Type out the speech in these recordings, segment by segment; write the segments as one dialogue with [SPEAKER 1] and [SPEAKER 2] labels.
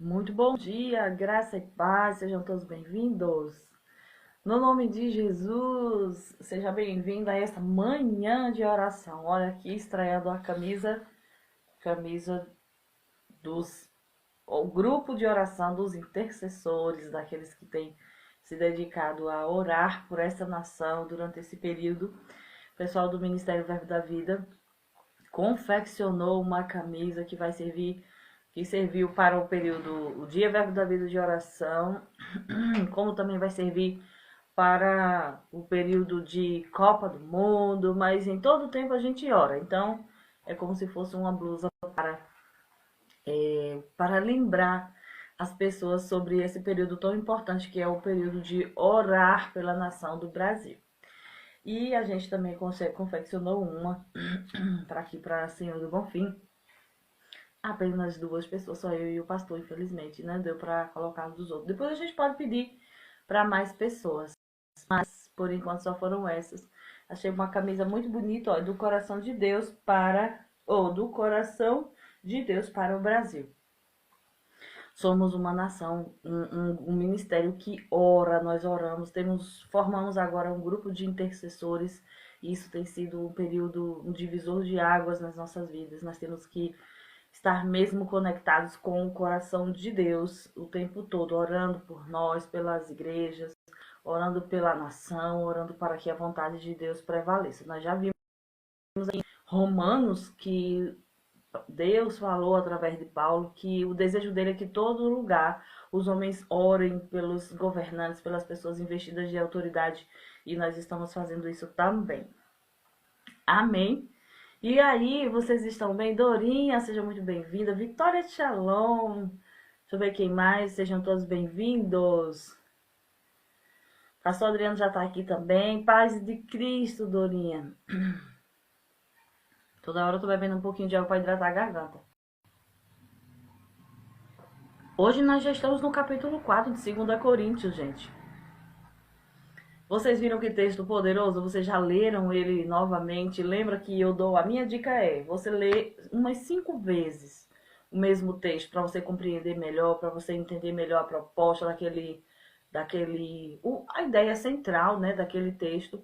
[SPEAKER 1] Muito bom dia, graça e paz, sejam todos bem-vindos. No nome de Jesus, seja bem-vindo a esta manhã de oração. Olha aqui, estreando a camisa o grupo de oração dos intercessores, daqueles que têm se dedicado a orar por essa nação durante esse período. O pessoal do Ministério Verbo da Vida confeccionou uma camisa que serviu para o período, o Dia Verbo da Vida de oração, como também vai servir para o período de Copa do Mundo, mas em todo o tempo a gente ora. Então, é como se fosse uma blusa para lembrar as pessoas sobre esse período tão importante que é o período de orar pela nação do Brasil. E a gente também confeccionou uma para aqui, para Senhor do Bonfim. Apenas duas pessoas, só eu e o pastor, infelizmente, né? Deu para colocar dos outros. Depois a gente pode pedir para mais pessoas, mas por enquanto só foram essas. Achei uma camisa muito bonita, ó, do coração de Deus do coração de Deus para o Brasil. Somos uma nação, um ministério que ora, nós oramos, formamos agora um grupo de intercessores, e isso tem sido um divisor de águas nas nossas vidas. Nós temos que estar mesmo conectados com o coração de Deus o tempo todo, orando por nós, pelas igrejas, orando pela nação, orando para que a vontade de Deus prevaleça. Nós já vimos em Romanos que Deus falou através de Paulo que o desejo dele é que todo lugar os homens orem pelos governantes, pelas pessoas investidas de autoridade, e nós estamos fazendo isso também. Amém? E aí, vocês estão bem? Dorinha, seja muito bem-vinda. Vitória de Shalom. Deixa eu ver quem mais. Sejam todos bem-vindos. Pastor Adriano já tá aqui também. Paz de Cristo, Dorinha. Toda hora eu tô bebendo um pouquinho de água para hidratar a garganta. Hoje nós já estamos no capítulo 4 de 2 Coríntios, gente. Vocês viram que texto poderoso? Vocês já leram ele novamente? Lembra que eu dou... A minha dica é, você lê umas 5 vezes o mesmo texto para você compreender melhor, para você entender melhor a proposta a ideia central, né, daquele texto.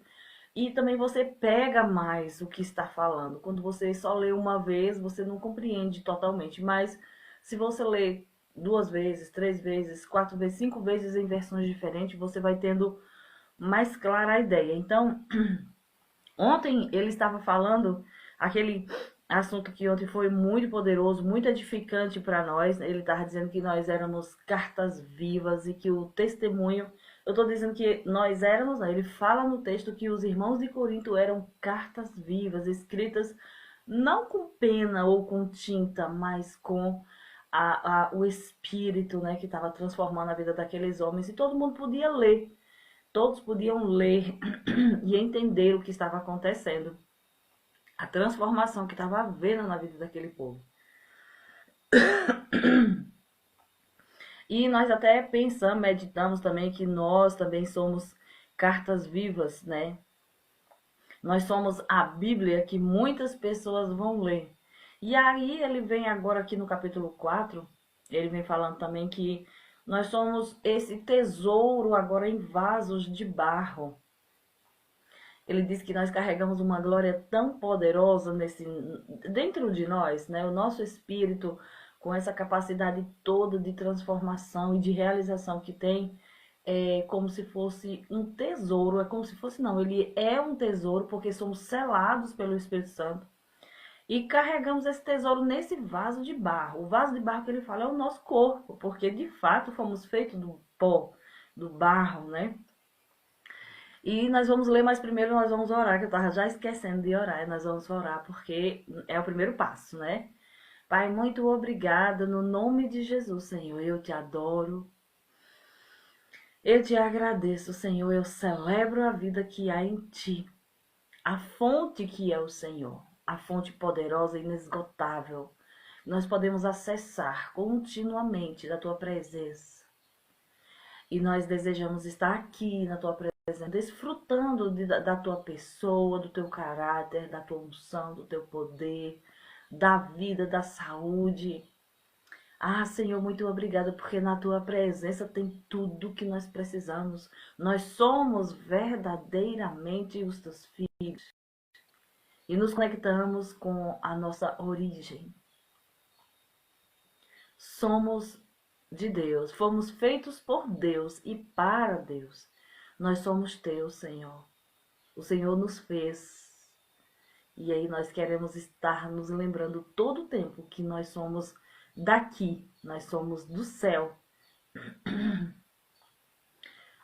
[SPEAKER 1] E também você pega mais o que está falando. Quando você só lê uma vez, você não compreende totalmente. Mas se você lê 2 vezes, 3 vezes, 4 vezes, 5 vezes em versões diferentes, você vai tendo mais clara a ideia. Então, ontem ele estava falando aquele assunto que ontem foi muito poderoso, muito edificante para nós. Ele estava dizendo que nós éramos cartas vivas e que o testemunho... Eu estou dizendo que nós éramos, ele fala no texto que os irmãos de Corinto eram cartas vivas, escritas não com pena ou com tinta, mas com o Espírito, né, que estava transformando a vida daqueles homens, e todo mundo podia ler. Todos podiam ler e entender o que estava acontecendo. A transformação que estava havendo na vida daquele povo. E nós até pensamos, meditamos também que nós também somos cartas vivas, né? Nós somos a Bíblia que muitas pessoas vão ler. E aí ele vem agora aqui no capítulo 4, ele vem falando também que nós somos esse tesouro agora em vasos de barro. Ele diz que nós carregamos uma glória tão poderosa dentro de nós, né? O nosso espírito, com essa capacidade toda de transformação e de realização que tem, é como se fosse um tesouro. É como se fosse, não, ele é um tesouro porque somos selados pelo Espírito Santo. E carregamos esse tesouro nesse vaso de barro. O vaso de barro que ele fala é o nosso corpo, porque de fato fomos feitos do pó, do barro, né? E nós vamos ler, mas primeiro nós vamos orar, que eu tava já esquecendo de orar. E nós vamos orar porque é o primeiro passo, né? Pai, muito obrigada no nome de Jesus, Senhor. Eu te adoro. Eu te agradeço, Senhor. Eu celebro a vida que há em ti. A fonte que é o Senhor. A fonte poderosa e inesgotável. Nós podemos acessar continuamente da tua presença. E nós desejamos estar aqui na tua presença, desfrutando da tua pessoa, do teu caráter, da tua unção, do teu poder, da vida, da saúde. Ah, Senhor, muito obrigada, porque na tua presença tem tudo que nós precisamos. Nós somos verdadeiramente os teus filhos e nos conectamos com a nossa origem. Somos de Deus, fomos feitos por Deus e para Deus. Nós somos teus, Senhor. O Senhor nos fez. E aí nós queremos estar nos lembrando todo o tempo que nós somos daqui, nós somos do céu.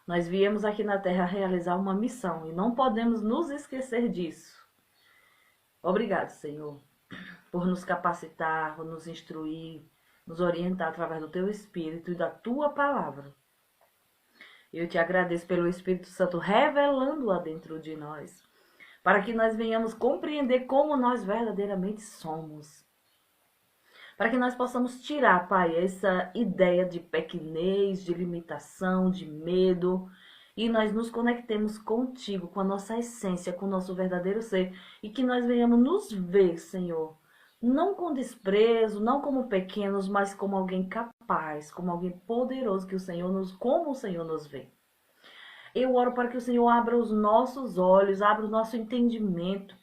[SPEAKER 1] Nós viemos aqui na Terra realizar uma missão e não podemos nos esquecer disso. Obrigado, Senhor, por nos capacitar, por nos instruir, nos orientar através do Teu Espírito e da Tua Palavra. Eu te agradeço pelo Espírito Santo revelando-a dentro de nós, para que nós venhamos compreender como nós verdadeiramente somos. Para que nós possamos tirar, Pai, essa ideia de pequenez, de limitação, de medo, e nós nos conectemos contigo, com a nossa essência, com o nosso verdadeiro ser, e que nós venhamos nos ver, Senhor, não com desprezo, não como pequenos, mas como alguém capaz, como alguém poderoso, como o Senhor nos vê. Eu oro para que o Senhor abra os nossos olhos, abra o nosso entendimento,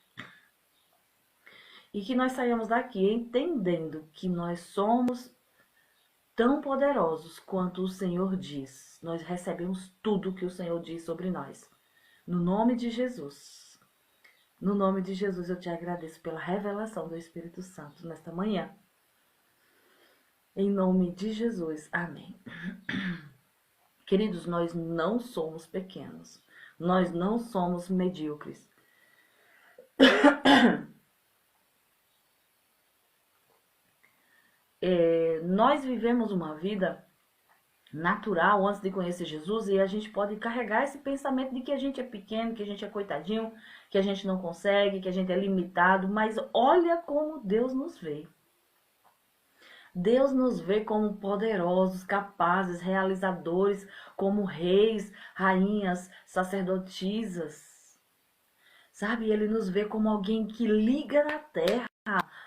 [SPEAKER 1] e que nós saiamos daqui entendendo que nós somos tão poderosos quanto o Senhor diz. Nós recebemos tudo que o Senhor diz sobre nós. No nome de Jesus. No nome de Jesus eu te agradeço pela revelação do Espírito Santo nesta manhã. Em nome de Jesus. Amém. Queridos, nós não somos pequenos. Nós não somos medíocres. Nós vivemos uma vida natural antes de conhecer Jesus e a gente pode carregar esse pensamento de que a gente é pequeno, que a gente é coitadinho, que a gente não consegue, que a gente é limitado, mas olha como Deus nos vê. Deus nos vê como poderosos, capazes, realizadores, como reis, rainhas, sacerdotisas. Sabe, Ele nos vê como alguém que liga na terra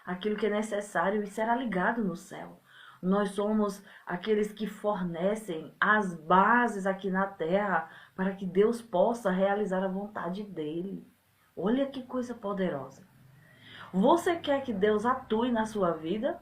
[SPEAKER 1] aquilo que é necessário e será ligado no céu. Nós somos aqueles que fornecem as bases aqui na terra para que Deus possa realizar a vontade dele. Olha que coisa poderosa. Você quer que Deus atue na sua vida?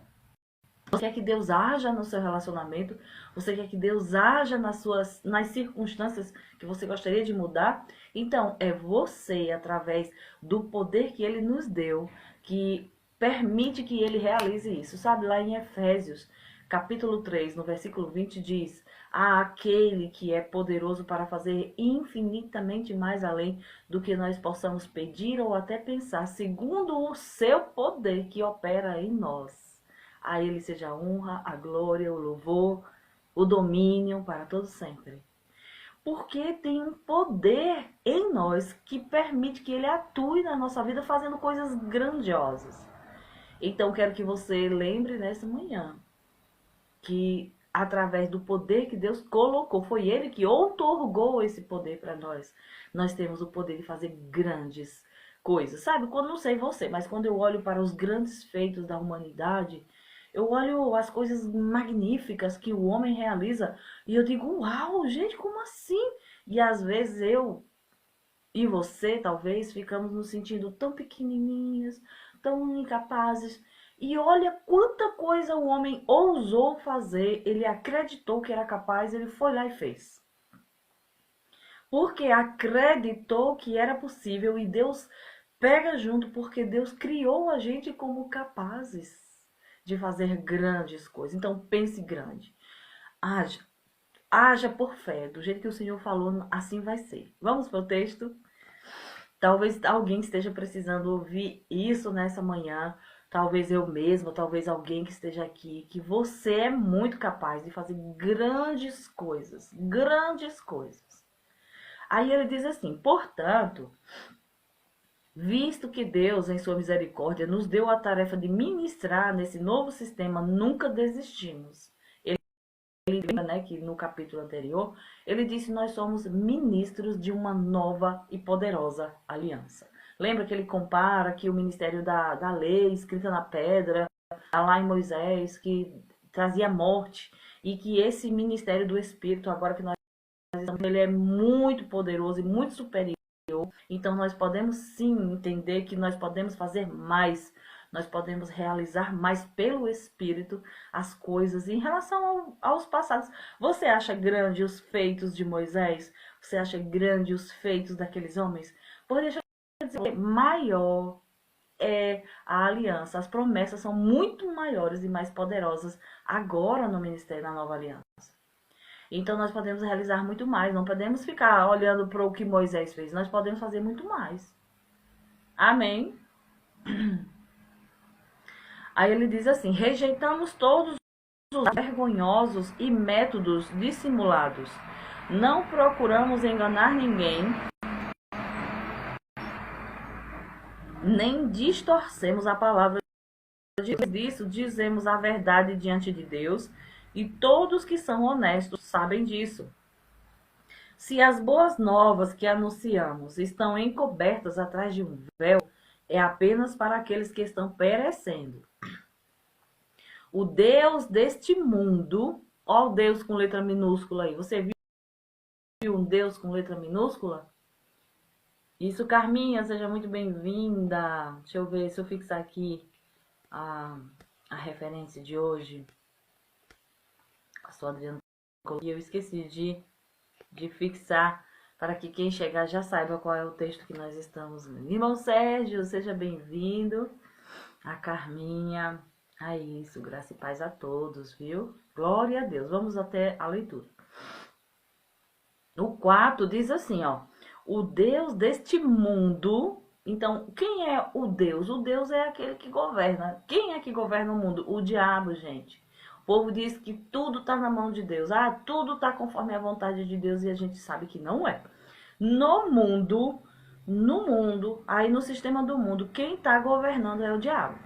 [SPEAKER 1] Você quer que Deus haja no seu relacionamento? Você quer que Deus haja nas circunstâncias que você gostaria de mudar? Então, é você, através do poder que Ele nos deu, que permite que Ele realize isso. Sabe, lá em Efésios, capítulo 3, no versículo 20, diz: "A aquele que é poderoso para fazer infinitamente mais além do que nós possamos pedir ou até pensar, segundo o seu poder que opera em nós. A Ele seja a honra, a glória, o louvor, o domínio para todos sempre." Porque tem um poder em nós que permite que Ele atue na nossa vida fazendo coisas grandiosas. Então, quero que você lembre nessa manhã que através do poder que Deus colocou, foi Ele que outorgou esse poder para nós. Nós temos o poder de fazer grandes coisas. Sabe, quando não sei você, mas quando eu olho para os grandes feitos da humanidade, eu olho as coisas magníficas que o homem realiza e eu digo: uau, gente, como assim? E às vezes eu e você, talvez, ficamos nos sentindo tão pequenininhos, tão incapazes. E olha quanta coisa o homem ousou fazer, ele acreditou que era capaz, ele foi lá e fez. Porque acreditou que era possível e Deus pega junto, porque Deus criou a gente como capazes de fazer grandes coisas. Então pense grande. Haja por fé, do jeito que o Senhor falou, assim vai ser. Vamos para o texto? Talvez alguém esteja precisando ouvir isso nessa manhã. Talvez eu mesma, talvez alguém que esteja aqui, que você é muito capaz de fazer grandes coisas, grandes coisas. Aí ele diz assim: portanto, visto que Deus, em sua misericórdia, nos deu a tarefa de ministrar nesse novo sistema, nunca desistimos. Ele lembra, né, que no capítulo anterior, ele disse: nós somos ministros de uma nova e poderosa aliança. Lembra que ele compara que o ministério da lei escrita na pedra, lá em Moisés, que trazia morte, e que esse ministério do Espírito, agora que nós estamos, ele é muito poderoso e muito superior. Então nós podemos sim entender que nós podemos fazer mais, nós podemos realizar mais pelo Espírito as coisas em relação aos passados. Você acha grande os feitos de Moisés? Você acha grande os feitos daqueles homens? Por deixa eu dizer, maior é a aliança. As promessas são muito maiores e mais poderosas agora no ministério da Nova Aliança. Então nós podemos realizar muito mais, não podemos ficar olhando para o que Moisés fez, nós podemos fazer muito mais. Amém? Aí ele diz assim: rejeitamos todos os vergonhosos e métodos dissimulados. Não procuramos enganar ninguém, nem distorcemos a palavra de Deus. Disso dizemos a verdade diante de Deus, e todos que são honestos sabem disso. Se as boas novas que anunciamos estão encobertas atrás de um véu, é apenas para aqueles que estão perecendo. O Deus deste mundo, ó, o Deus com letra minúscula aí, você viu um Deus com letra minúscula? Isso, Carminha, seja muito bem-vinda. Deixa eu ver se eu fixar aqui a referência de hoje. A sua Adriana, e eu esqueci de fixar para que quem chegar já saiba qual é o texto que nós estamos lendo. Irmão Sérgio, seja bem-vindo. A Carminha. É isso, graça e paz a todos, viu? Glória a Deus. Vamos até a leitura. No 4 diz assim, ó: o Deus deste mundo. Então, quem é o Deus? O Deus é aquele que governa. Quem é que governa o mundo? O diabo, gente. O povo diz que tudo está na mão de Deus. Ah, tudo está conforme a vontade de Deus, e a gente sabe que não é. No mundo, aí no sistema do mundo, quem está governando é o diabo.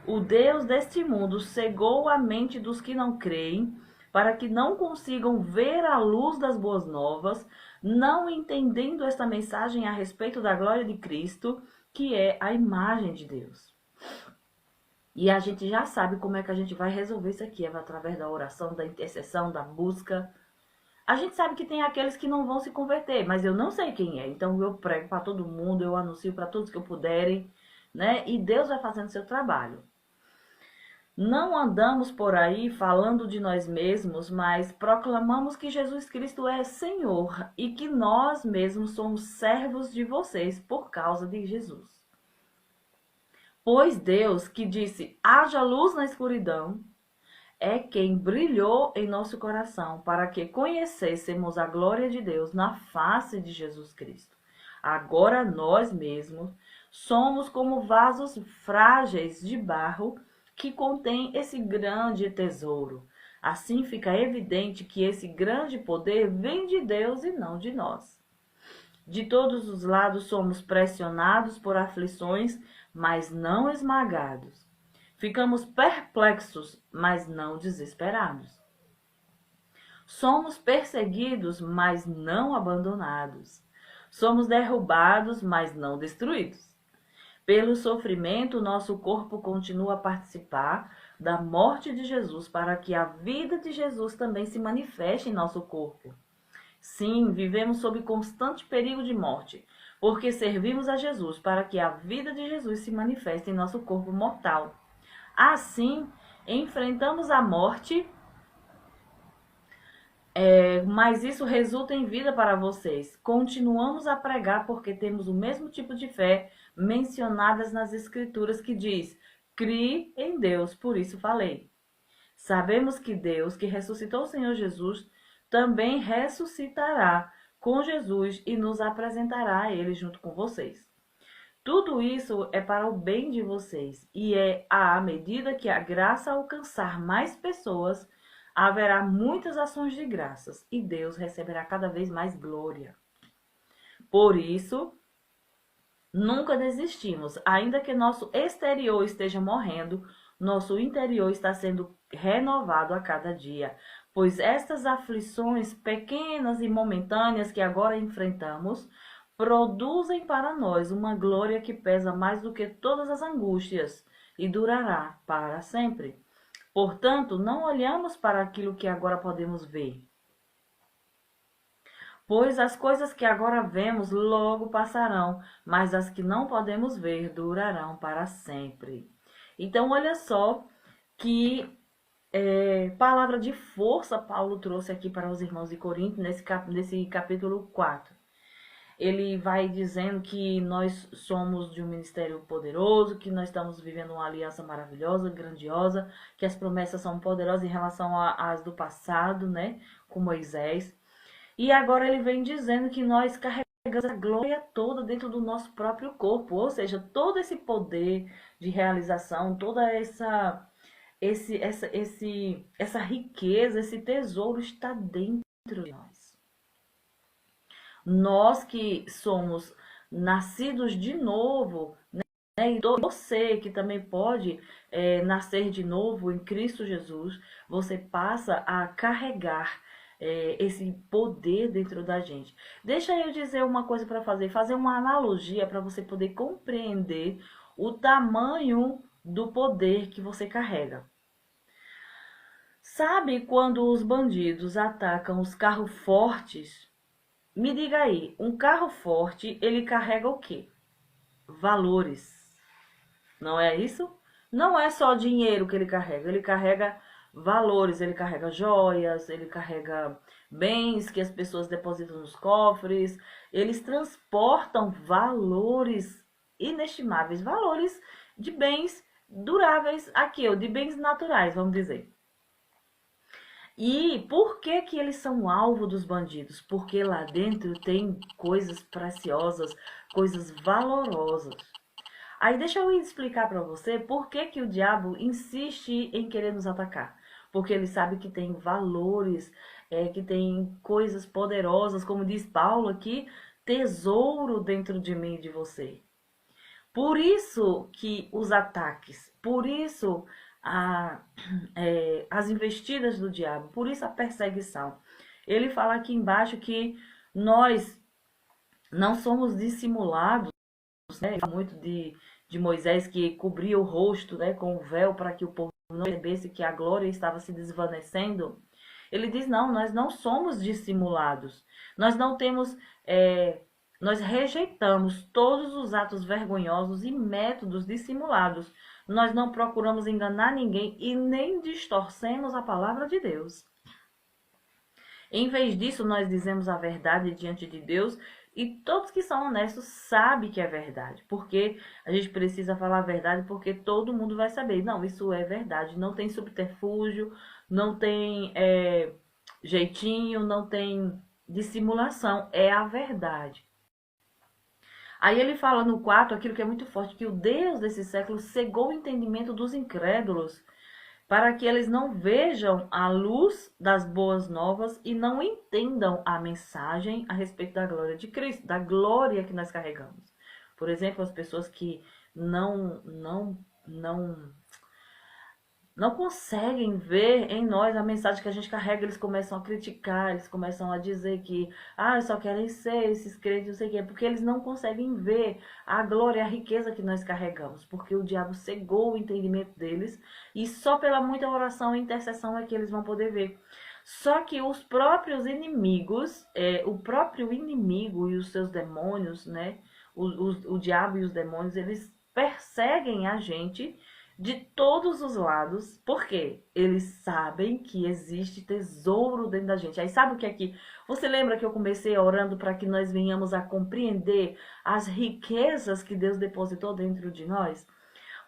[SPEAKER 1] O Deus deste mundo cegou a mente dos que não creem, para que não consigam ver a luz das boas novas, não entendendo esta mensagem a respeito da glória de Cristo, que é a imagem de Deus. E a gente já sabe como é que a gente vai resolver isso aqui, é através da oração, da intercessão, da busca. A gente sabe que tem aqueles que não vão se converter, mas eu não sei quem é. Então eu prego para todo mundo, eu anuncio para todos que eu puderem, né? E Deus vai fazendo seu trabalho. Não andamos por aí falando de nós mesmos, mas proclamamos que Jesus Cristo é Senhor e que nós mesmos somos servos de vocês por causa de Jesus. Pois Deus, que disse, haja luz na escuridão, é quem brilhou em nosso coração para que conhecêssemos a glória de Deus na face de Jesus Cristo. Agora nós mesmos somos como vasos frágeis de barro que contém esse grande tesouro. Assim fica evidente que esse grande poder vem de Deus e não de nós. De todos os lados somos pressionados por aflições, mas não esmagados. Ficamos perplexos, mas não desesperados. Somos perseguidos, mas não abandonados. Somos derrubados, mas não destruídos. Pelo sofrimento, nosso corpo continua a participar da morte de Jesus, para que a vida de Jesus também se manifeste em nosso corpo. Sim, vivemos sob constante perigo de morte, porque servimos a Jesus para que a vida de Jesus se manifeste em nosso corpo mortal. Assim, enfrentamos a morte, mas isso resulta em vida para vocês. Continuamos a pregar porque temos o mesmo tipo de fé mencionadas nas Escrituras que diz: crie em Deus, por isso falei. Sabemos que Deus, que ressuscitou o Senhor Jesus, também ressuscitará com Jesus e nos apresentará a Ele junto com vocês. Tudo isso é para o bem de vocês, e é à medida que a graça alcançar mais pessoas, haverá muitas ações de graças, e Deus receberá cada vez mais glória. Por isso, nunca desistimos, ainda que nosso exterior esteja morrendo, nosso interior está sendo renovado a cada dia, pois estas aflições pequenas e momentâneas que agora enfrentamos produzem para nós uma glória que pesa mais do que todas as angústias e durará para sempre. Portanto, não olhamos para aquilo que agora podemos ver, pois as coisas que agora vemos logo passarão, mas as que não podemos ver durarão para sempre. Então, olha só que palavra de força Paulo trouxe aqui para os irmãos de Corinto, nesse capítulo 4. Ele vai dizendo que nós somos de um ministério poderoso, que nós estamos vivendo uma aliança maravilhosa, grandiosa, que as promessas são poderosas em relação às do passado, né, com Moisés. E agora ele vem dizendo que nós carregamos a glória toda dentro do nosso próprio corpo, ou seja, todo esse poder de realização, toda essa riqueza, esse tesouro está dentro de nós. Nós que somos nascidos de novo, né? E você que também pode nascer de novo em Cristo Jesus, você passa a carregar esse poder dentro da gente. Deixa eu dizer uma coisa para fazer uma analogia para você poder compreender o tamanho do poder que você carrega. Sabe quando os bandidos atacam os carros fortes? Me diga aí, um carro forte, ele carrega o quê? Valores. Não é isso? Não é só dinheiro que ele carrega valores, ele carrega joias, ele carrega bens que as pessoas depositam nos cofres, eles transportam valores inestimáveis, valores de bens duráveis aqui, de bens naturais, vamos dizer. E por que que eles são alvo dos bandidos? Porque lá dentro tem coisas preciosas, coisas valorosas. Aí deixa eu explicar para você por que que o diabo insiste em querer nos atacar. Porque ele sabe que tem valores, que tem coisas poderosas, como diz Paulo aqui, tesouro dentro de mim e de você. Por isso que os ataques, por isso as investidas do diabo, por isso a perseguição. Ele fala aqui embaixo que nós não somos dissimulados, né? Muito de Moisés que cobria o rosto, né, com o véu para que o povo não percebesse que a glória estava se desvanecendo. Ele diz, não, nós não somos dissimulados. Nós não temos... nós rejeitamos todos os atos vergonhosos e métodos dissimulados. Nós não procuramos enganar ninguém e nem distorcemos a palavra de Deus. Em vez disso, nós dizemos a verdade diante de Deus e todos que são honestos sabem que é verdade. Porque a gente precisa falar a verdade porque todo mundo vai saber. Não, isso é verdade. Não tem subterfúgio, não tem jeitinho, não tem dissimulação. É a verdade. Aí ele fala no 4, aquilo que é muito forte, que o Deus desse século cegou o entendimento dos incrédulos, para que eles não vejam a luz das boas novas e não entendam a mensagem a respeito da glória de Cristo, da glória que nós carregamos. Por exemplo, as pessoas que não conseguem ver em nós a mensagem que a gente carrega, eles começam a criticar, eles começam a dizer que só querem ser esses crentes, não sei o quê, porque eles não conseguem ver a glória, a riqueza que nós carregamos, porque o diabo cegou o entendimento deles e só pela muita oração e intercessão é que eles vão poder ver. Só que os próprios inimigos, o próprio inimigo e os seus demônios, né, o diabo e os demônios, eles perseguem a gente de todos os lados, porque eles sabem que existe tesouro dentro da gente. Aí sabe o que é que... Você lembra que eu comecei orando para que nós venhamos a compreender as riquezas que Deus depositou dentro de nós?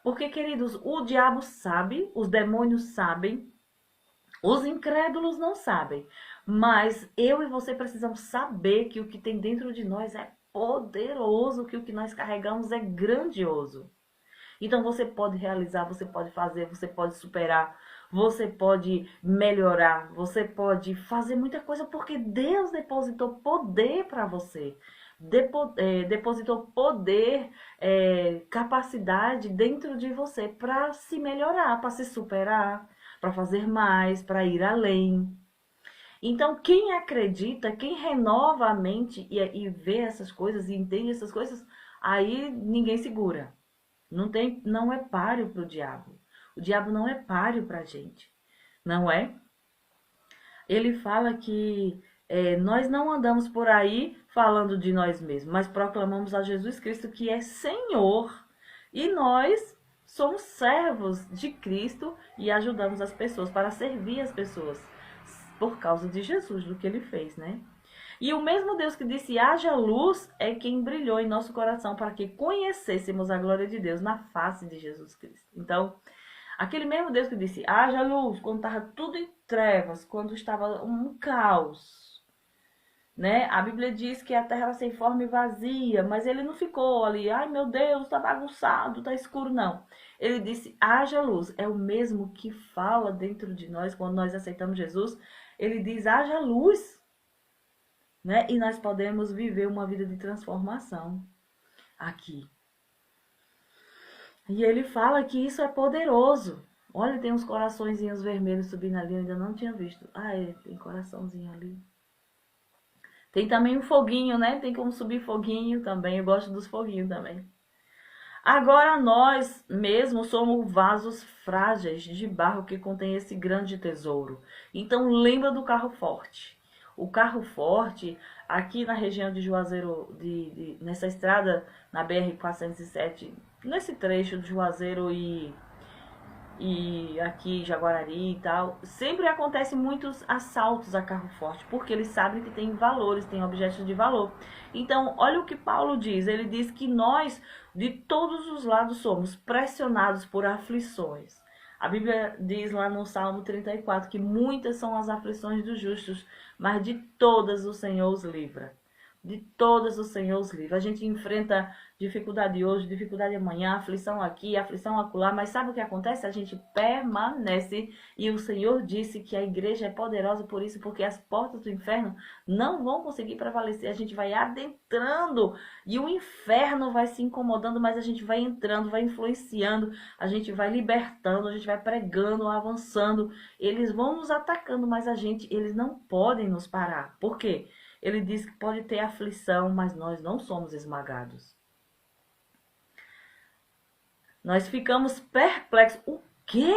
[SPEAKER 1] Porque, queridos, o diabo sabe, os demônios sabem, os incrédulos não sabem. Mas eu e você precisamos saber que o que tem dentro de nós é poderoso, que o que nós carregamos é grandioso. Então você pode realizar, você pode fazer, você pode superar, você pode melhorar, você pode fazer muita coisa porque Deus depositou poder para você. Depositou poder, capacidade dentro de você para se melhorar, para se superar, para fazer mais, para ir além. Então, quem acredita, quem renova a mente e vê essas coisas e entende essas coisas, aí ninguém segura. Não é páreo para o diabo. O diabo não é páreo pra gente, não é? Ele fala que nós não andamos por aí falando de nós mesmos, mas proclamamos a Jesus Cristo que é Senhor. E nós somos servos de Cristo e ajudamos as pessoas para servir as pessoas por causa de Jesus, do que ele fez, né? E o mesmo Deus que disse haja luz é quem brilhou em nosso coração para que conhecêssemos a glória de Deus na face de Jesus Cristo. Então, aquele mesmo Deus que disse haja luz quando estava tudo em trevas, quando estava um caos, né? A Bíblia diz que a terra era sem forma e vazia, mas ele não ficou ali, ai meu Deus, tá bagunçado, tá escuro, não. Ele disse haja luz, é o mesmo que fala dentro de nós quando nós aceitamos Jesus. Ele diz haja luz, né? E nós podemos viver uma vida de transformação aqui. E ele fala que isso é poderoso. Olha, tem uns coraçõezinhos vermelhos subindo ali, eu ainda não tinha visto. Ah, tem coraçãozinho ali. Tem também um foguinho, né? Tem como subir foguinho também. Eu gosto dos foguinhos também. Agora nós mesmos somos vasos frágeis de barro que contém esse grande tesouro. Então lembra do carro forte. O carro forte, aqui na região de Juazeiro, nessa estrada, na BR-407, nesse trecho de Juazeiro e aqui Jaguarari e tal, sempre acontece muitos assaltos a carro forte, porque eles sabem que tem valores, tem objetos de valor. Então, olha o que Paulo diz, ele diz que nós, de todos os lados, somos pressionados por aflições. A Bíblia diz lá no Salmo 34 que muitas são as aflições dos justos, mas de todas o Senhor os livra. De todas o Senhor os livra. A gente enfrenta dificuldade hoje, dificuldade amanhã, aflição aqui, aflição acolá, mas sabe o que acontece? A gente permanece e o Senhor disse que a igreja é poderosa por isso, porque as portas do inferno não vão conseguir prevalecer. A gente vai adentrando e o inferno vai se incomodando, mas a gente vai entrando, vai influenciando, a gente vai libertando, a gente vai pregando, avançando. Eles vão nos atacando, mas eles não podem nos parar. Por quê? Ele diz que pode ter aflição, mas nós não somos esmagados. Nós ficamos perplexos. O quê?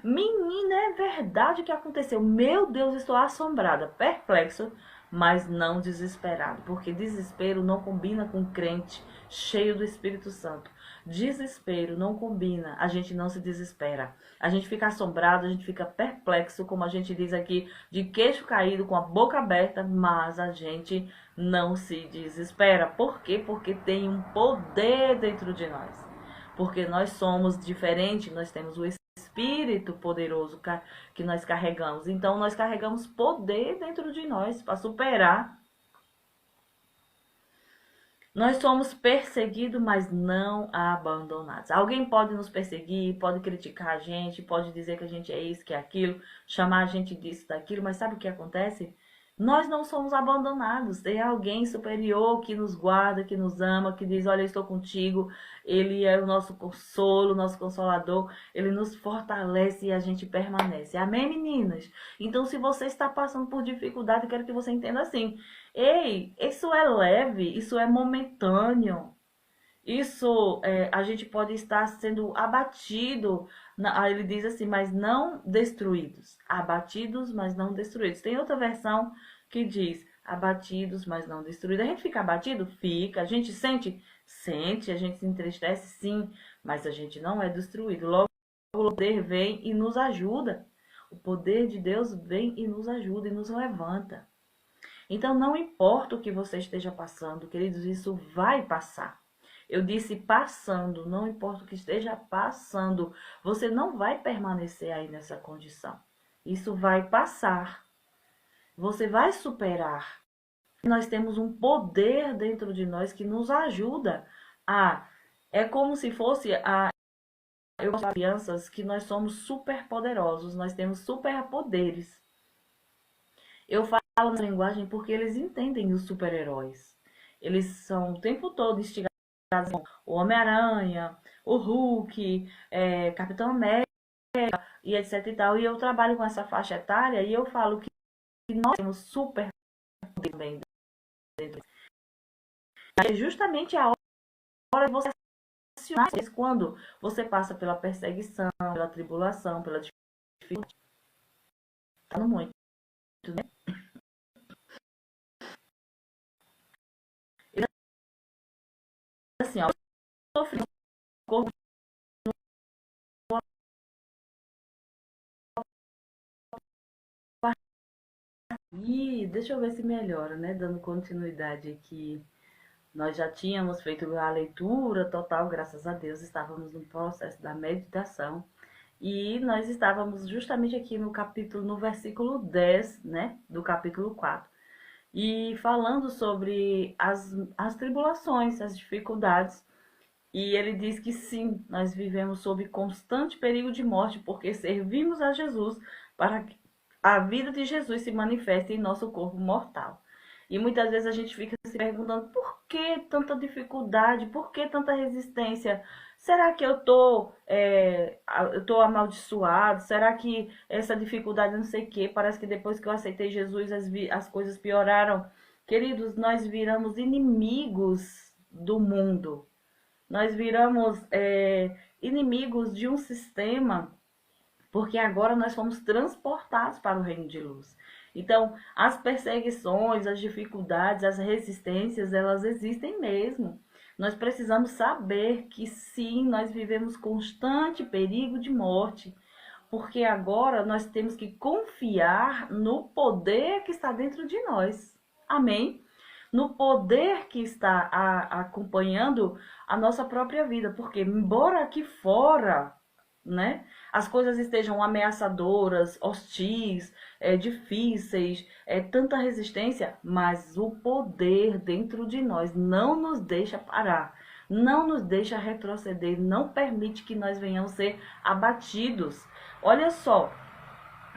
[SPEAKER 1] Menina, é verdade o que aconteceu. Meu Deus, estou assombrada. Perplexo, mas não desesperado. Porque desespero não combina com crente cheio do Espírito Santo. Desespero não combina. A gente não se desespera. A gente fica assombrado, a gente fica perplexo, como a gente diz aqui, de queixo caído, com a boca aberta, mas a gente não se desespera. Por quê? Porque tem um poder dentro de nós. Porque nós somos diferentes, nós temos o Espírito poderoso que nós carregamos. Então, nós carregamos poder dentro de nós para superar. Nós somos perseguidos, mas não abandonados. Alguém pode nos perseguir, pode criticar a gente, pode dizer que a gente é isso, que é aquilo, chamar a gente disso, daquilo, mas sabe o que acontece? Nós não somos abandonados. Tem alguém superior que nos guarda, que nos ama, que diz, olha, eu estou contigo. Ele é o nosso consolo, nosso consolador. Ele nos fortalece e a gente permanece. Amém, meninas? Então, se você está passando por dificuldade, eu quero que você entenda assim. Ei, isso é leve, isso é momentâneo. Isso, a gente pode estar sendo abatido. Ele diz assim, mas não destruídos. Abatidos, mas não destruídos. Tem outra versão que diz, abatidos, mas não destruídos. A gente fica abatido? Fica. A gente sente? Sente. A gente se entristece? Sim. Mas a gente não é destruído. Logo, o poder vem e nos ajuda. O poder de Deus vem e nos ajuda e nos levanta. Então, não importa o que você esteja passando, queridos, isso vai passar. Eu disse passando, não importa o que esteja passando, você não vai permanecer aí nessa condição. Isso vai passar. Você vai superar. Nós temos um poder dentro de nós que nos ajuda a... É como se fosse a... Eu gosto de crianças que nós somos super poderosos, nós temos superpoderes. Eu falo na linguagem porque eles entendem os super-heróis. Eles são o tempo todo instigados. O Homem-Aranha, o Hulk, Capitão América e etc e tal. E eu trabalho com essa faixa etária e eu falo que nós temos super bem dentro. É justamente a hora de você quando você passa pela perseguição, pela tribulação, pela dificuldade, tá muito, né? Assim, ó, sofri corpo e deixa eu ver se melhora, né? Dando continuidade aqui. Nós já tínhamos feito a leitura total, graças a Deus, estávamos no processo da meditação. E nós estávamos justamente aqui no capítulo, no versículo 10, né, do capítulo 4. E falando sobre as tribulações, as dificuldades. E ele diz que sim, nós vivemos sob constante perigo de morte, porque servimos a Jesus para que a vida de Jesus se manifeste em nosso corpo mortal. E muitas vezes a gente fica se perguntando por que tanta dificuldade, por que tanta resistência? Será que eu tô amaldiçoado? Será que essa dificuldade não sei o quê? Parece que depois que eu aceitei Jesus as coisas pioraram. Queridos, nós viramos inimigos do mundo. Nós viramos inimigos de um sistema, porque agora nós fomos transportados para o reino de luz. Então, as perseguições, as dificuldades, as resistências, elas existem mesmo. Nós precisamos saber que sim, nós vivemos constante perigo de morte, porque agora nós temos que confiar no poder que está dentro de nós. Amém? No poder que está acompanhando a nossa própria vida, porque embora aqui fora, né, as coisas estejam ameaçadoras, hostis, difíceis, tanta resistência, mas o poder dentro de nós não nos deixa parar, não nos deixa retroceder, não permite que nós venhamos ser abatidos. Olha só,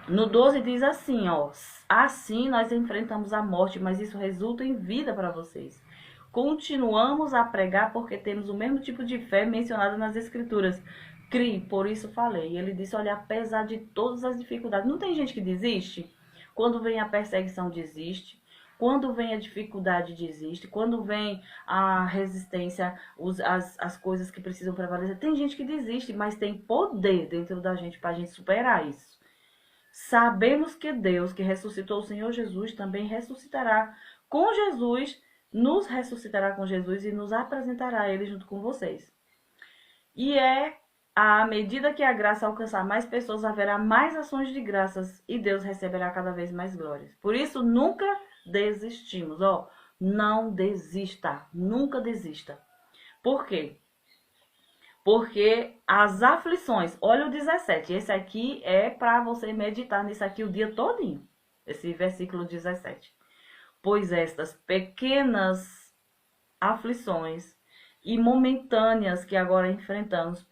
[SPEAKER 1] no 12 diz assim, ó, assim nós enfrentamos a morte, mas isso resulta em vida para vocês. Continuamos a pregar porque temos o mesmo tipo de fé mencionada nas Escrituras. Crie, por isso falei. Ele disse, olha, apesar de todas as dificuldades, não tem gente que desiste? Quando vem a perseguição, desiste. Quando vem a dificuldade, desiste. Quando vem a resistência, as coisas que precisam prevalecer, tem gente que desiste, mas tem poder dentro da gente para a gente superar isso. Sabemos que Deus, que ressuscitou o Senhor Jesus, também ressuscitará com Jesus, nos ressuscitará com Jesus e nos apresentará a Ele junto com vocês. E à medida que a graça alcançar mais pessoas, haverá mais ações de graças e Deus receberá cada vez mais glórias. Por isso, nunca desistimos. Ó, não desista, nunca desista. Por quê? Porque as aflições, olha o 17, esse aqui é para você meditar nisso aqui o dia todinho, esse versículo 17. Pois estas pequenas aflições e momentâneas que agora enfrentamos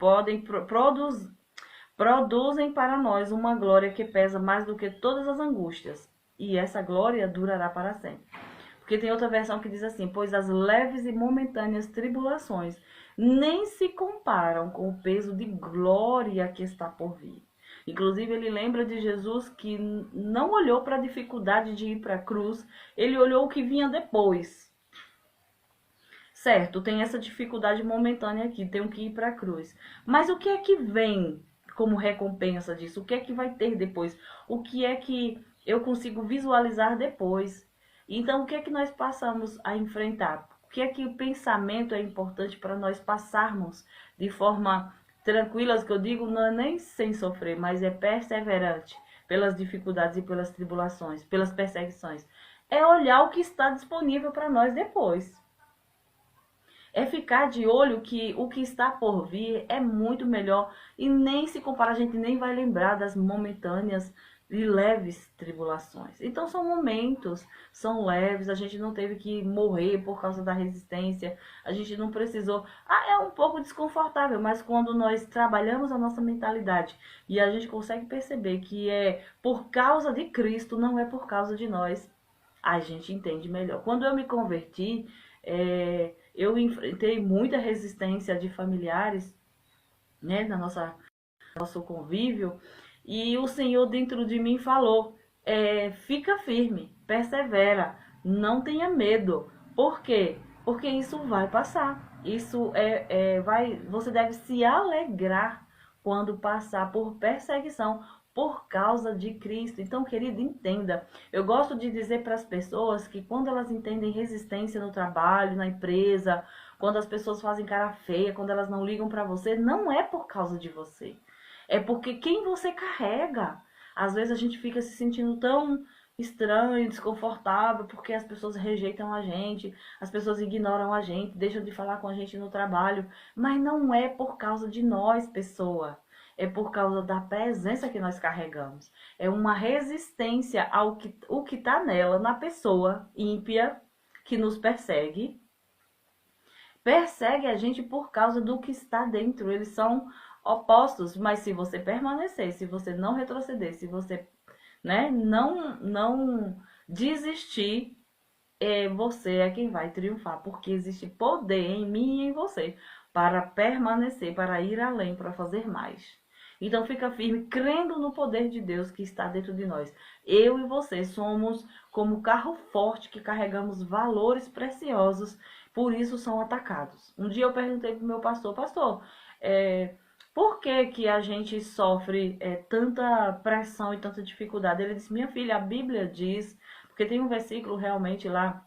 [SPEAKER 1] produzem para nós uma glória que pesa mais do que todas as angústias, e essa glória durará para sempre. Porque tem outra versão que diz assim, pois as leves e momentâneas tribulações nem se comparam com o peso de glória que está por vir. Inclusive, ele lembra de Jesus que não olhou para a dificuldade de ir para a cruz, ele olhou o que vinha depois. Certo, tem essa dificuldade momentânea aqui, tenho que ir para a cruz. Mas o que é que vem como recompensa disso? O que é que vai ter depois? O que é que eu consigo visualizar depois? Então, o que é que nós passamos a enfrentar? O que é que o pensamento é importante para nós passarmos de forma tranquila, que eu digo, não é nem sem sofrer, mas é perseverante pelas dificuldades e pelas tribulações, pelas perseguições. É olhar o que está disponível para nós depois. É ficar de olho que o que está por vir é muito melhor e nem se compara, a gente nem vai lembrar das momentâneas e leves tribulações. Então são momentos, são leves, a gente não teve que morrer por causa da resistência, a gente não precisou. É um pouco desconfortável, mas quando nós trabalhamos a nossa mentalidade e a gente consegue perceber que é por causa de Cristo, não é por causa de nós, a gente entende melhor. Quando eu me converti, eu enfrentei muita resistência de familiares, né, nosso convívio, e o Senhor dentro de mim falou, fica firme, persevera, não tenha medo. Por quê? Porque isso vai passar. Você deve se alegrar quando passar por perseguição por causa de Cristo. Então, querido, entenda. Eu gosto de dizer para as pessoas que quando elas entendem resistência no trabalho, na empresa, quando as pessoas fazem cara feia, quando elas não ligam para você, não é por causa de você. É porque quem você carrega. Às vezes a gente fica se sentindo tão estranho, desconfortável, porque as pessoas rejeitam a gente, as pessoas ignoram a gente, deixam de falar com a gente no trabalho, mas não é por causa de nós, pessoa. É por causa da presença que nós carregamos. É uma resistência ao que o que está nela, na pessoa ímpia que nos persegue. Persegue a gente por causa do que está dentro. Eles são opostos, mas se você permanecer, se você não retroceder, se você, né, não desistir, você é quem vai triunfar, porque existe poder em mim e em você para permanecer, para ir além, para fazer mais. Então fica firme, crendo no poder de Deus que está dentro de nós. Eu e você somos como carro forte que carregamos valores preciosos, por isso são atacados. Um dia eu perguntei para o meu pastor, por que que a gente sofre tanta pressão e tanta dificuldade? Ele disse, minha filha, a Bíblia diz, porque tem um versículo realmente lá,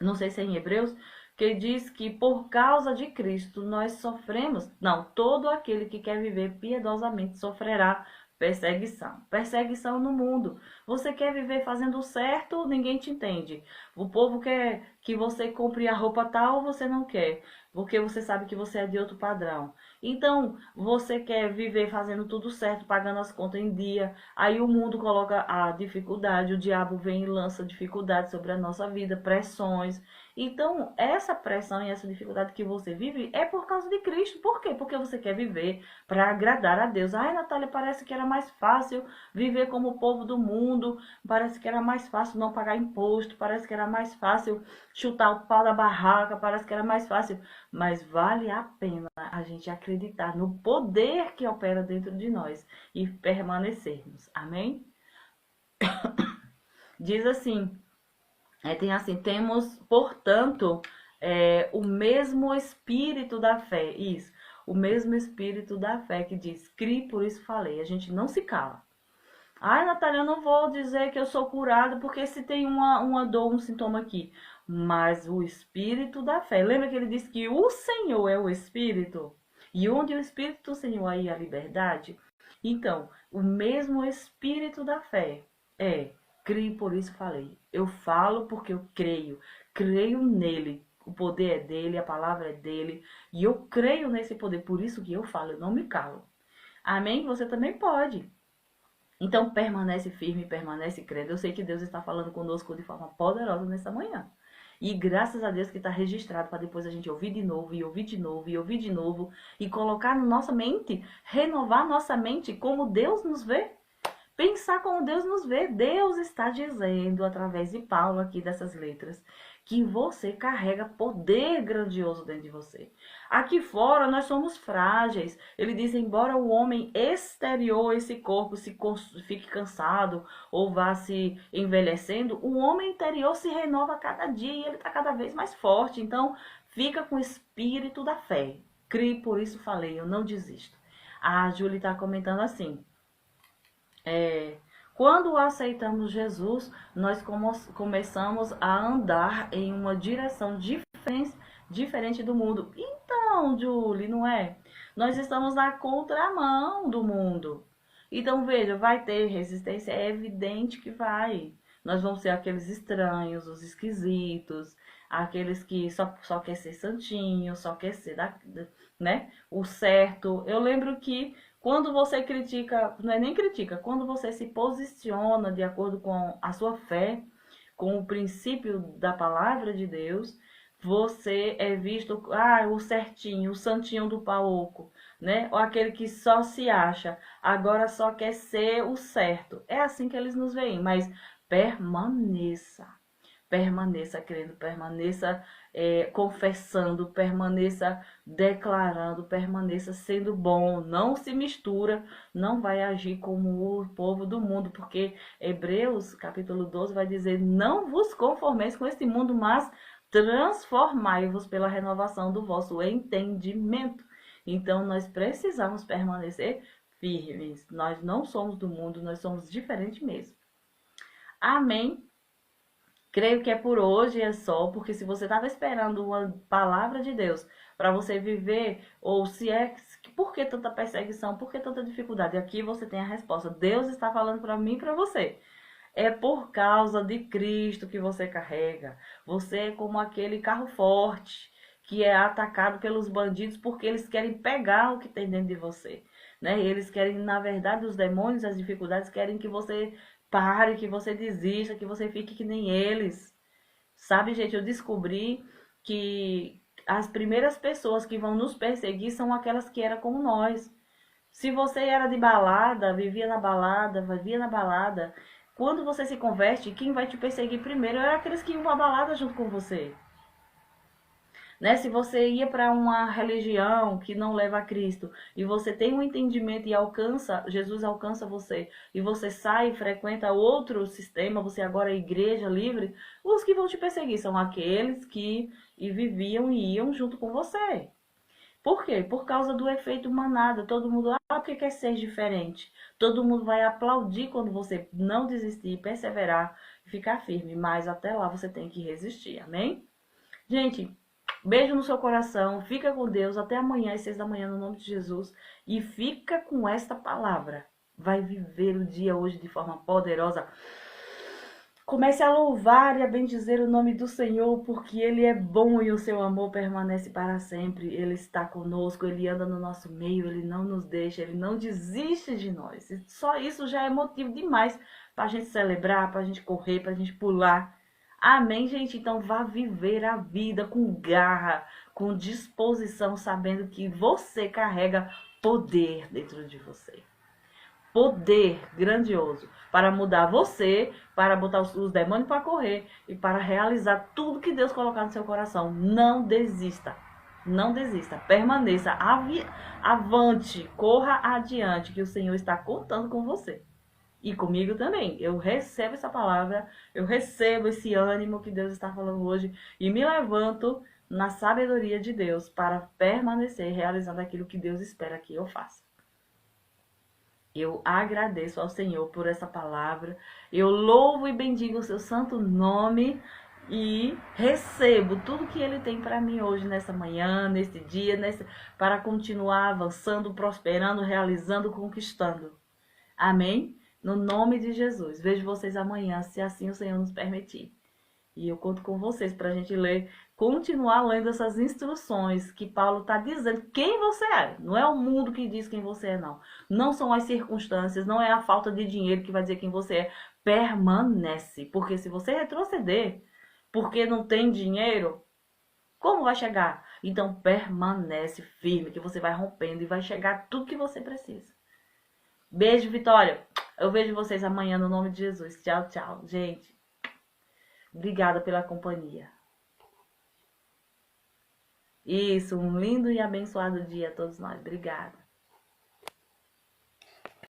[SPEAKER 1] não sei se é em Hebreus, que diz que por causa de Cristo nós sofremos. Não, todo aquele que quer viver piedosamente sofrerá perseguição. Perseguição no mundo. Você quer viver fazendo o certo, ninguém te entende. O povo quer que você compre a roupa tal, você não quer, porque você sabe que você é de outro padrão. Então, você quer viver fazendo tudo certo, pagando as contas em dia. Aí o mundo coloca a dificuldade, o diabo vem e lança dificuldades sobre a nossa vida, pressões. Então, essa pressão e essa dificuldade que você vive é por causa de Cristo. Por quê? Porque você quer viver para agradar a Deus. Ai, Natália, parece que era mais fácil viver como o povo do mundo. Parece que era mais fácil não pagar imposto. Parece que era mais fácil chutar o pau da barraca. Parece que era mais fácil. Mas vale a pena a gente acreditar no poder que opera dentro de nós e permanecermos. Amém? Diz assim... tem assim, temos, portanto, o mesmo espírito da fé. Isso, o mesmo espírito da fé que diz, crie, por isso falei. A gente não se cala. Ai, Natália, eu não vou dizer que eu sou curada, porque se tem uma dor, um sintoma aqui. Mas o espírito da fé. Lembra que ele disse que o Senhor é o espírito? E onde o espírito do Senhor, aí a liberdade? Então, o mesmo espírito da fé crie, por isso falei. Eu falo porque eu creio. Creio nele. O poder é dele, a palavra é dele. E eu creio nesse poder. Por isso que eu falo, eu não me calo. Amém? Você também pode. Então permanece firme, permanece crendo. Eu sei que Deus está falando conosco de forma poderosa nessa manhã. E graças a Deus que está registrado para depois a gente ouvir de novo, e ouvir de novo, e ouvir de novo. E colocar na nossa mente, renovar nossa mente como Deus nos vê. Pensar como Deus nos vê. Deus está dizendo, através de Paulo aqui dessas letras, que você carrega poder grandioso dentro de você. Aqui fora nós somos frágeis. Ele diz, embora o homem exterior, esse corpo, fique cansado ou vá se envelhecendo, o homem interior se renova a cada dia e ele está cada vez mais forte. Então, fica com o espírito da fé. Crie, por isso falei, eu não desisto. A Júlia está comentando assim... Quando aceitamos Jesus, nós começamos a andar em uma direção diferente do mundo. Então, Julie, não é? Nós estamos na contramão do mundo. Então, veja, vai ter resistência? É evidente que vai. Nós vamos ser aqueles estranhos, os esquisitos, aqueles que só quer ser santinho, só quer ser né, o certo. Eu lembro que quando você critica, não é nem critica, quando você se posiciona de acordo com a sua fé, com o princípio da palavra de Deus, você é visto, o certinho, o santinho do paoco, né? Ou aquele que só se acha, agora só quer ser o certo. É assim que eles nos veem, mas permaneça. Permaneça crendo, permaneça confessando, permaneça declarando, permaneça sendo bom. Não se mistura, não vai agir como o povo do mundo, porque Hebreus capítulo 12 vai dizer, não vos conformeis com este mundo, mas transformai-vos pela renovação do vosso entendimento. Então, nós precisamos permanecer firmes. Nós não somos do mundo, nós somos diferentes mesmo. Amém? Creio que é por hoje, é só, porque se você estava esperando uma palavra de Deus para você viver, ou se é, por que tanta perseguição, por que tanta dificuldade? Aqui você tem a resposta. Deus está falando para mim e para você. É por causa de Cristo que você carrega. Você é como aquele carro forte que é atacado pelos bandidos porque eles querem pegar o que tem dentro de você, né? Eles querem, na verdade, os demônios, as dificuldades querem que você pare, que você desista, que você fique que nem eles. Sabe, gente, eu descobri que as primeiras pessoas que vão nos perseguir são aquelas que eram como nós. Se você era de balada, vivia na balada, quando você se converte, quem vai te perseguir primeiro é aqueles que iam à balada junto com você. Né? Se você ia para uma religião que não leva a Cristo e você tem um entendimento e alcança, Jesus alcança você, e você sai e frequenta outro sistema, você agora é igreja livre, os que vão te perseguir são aqueles que viviam e iam junto com você. Por quê? Por causa do efeito manada. Todo mundo, porque quer ser diferente. Todo mundo vai aplaudir quando você não desistir, perseverar e ficar firme. Mas até lá você tem que resistir, amém? Gente, beijo no seu coração. Fica com Deus. Até amanhã às 6 da manhã, no nome de Jesus. E fica com esta palavra. Vai viver o dia hoje de forma poderosa. Comece a louvar e a bendizer o nome do Senhor, porque Ele é bom e o seu amor permanece para sempre. Ele está conosco, Ele anda no nosso meio, Ele não nos deixa, Ele não desiste de nós. E só isso já é motivo demais para a gente celebrar, para a gente correr, para a gente pular. Amém, gente? Então vá viver a vida com garra, com disposição, sabendo que você carrega poder dentro de você. Poder grandioso para mudar você, para botar os demônios para correr e para realizar tudo que Deus colocar no seu coração. Não desista, não desista, permaneça, avante, corra adiante, que o Senhor está contando com você. E comigo também. Eu recebo essa palavra, eu recebo esse ânimo que Deus está falando hoje e me levanto na sabedoria de Deus para permanecer realizando aquilo que Deus espera que eu faça. Eu agradeço ao Senhor por essa palavra. Eu louvo e bendigo o seu santo nome e recebo tudo que Ele tem para mim hoje, nessa manhã, nesse dia, para continuar avançando, prosperando, realizando, conquistando. Amém? No nome de Jesus. Vejo vocês amanhã, se assim o Senhor nos permitir. E eu conto com vocês para a gente ler, continuar lendo essas instruções que Paulo está dizendo quem você é. Não é o mundo que diz quem você é, não. Não são as circunstâncias, não é a falta de dinheiro que vai dizer quem você é. Permanece. Porque se você retroceder, porque não tem dinheiro, como vai chegar? Então permanece firme, que você vai rompendo e vai chegar tudo que você precisa. Beijo, Vitória. Eu vejo vocês amanhã no nome de Jesus. Tchau, tchau, gente. Obrigada pela companhia. Isso, um lindo e abençoado dia a todos nós. Obrigada.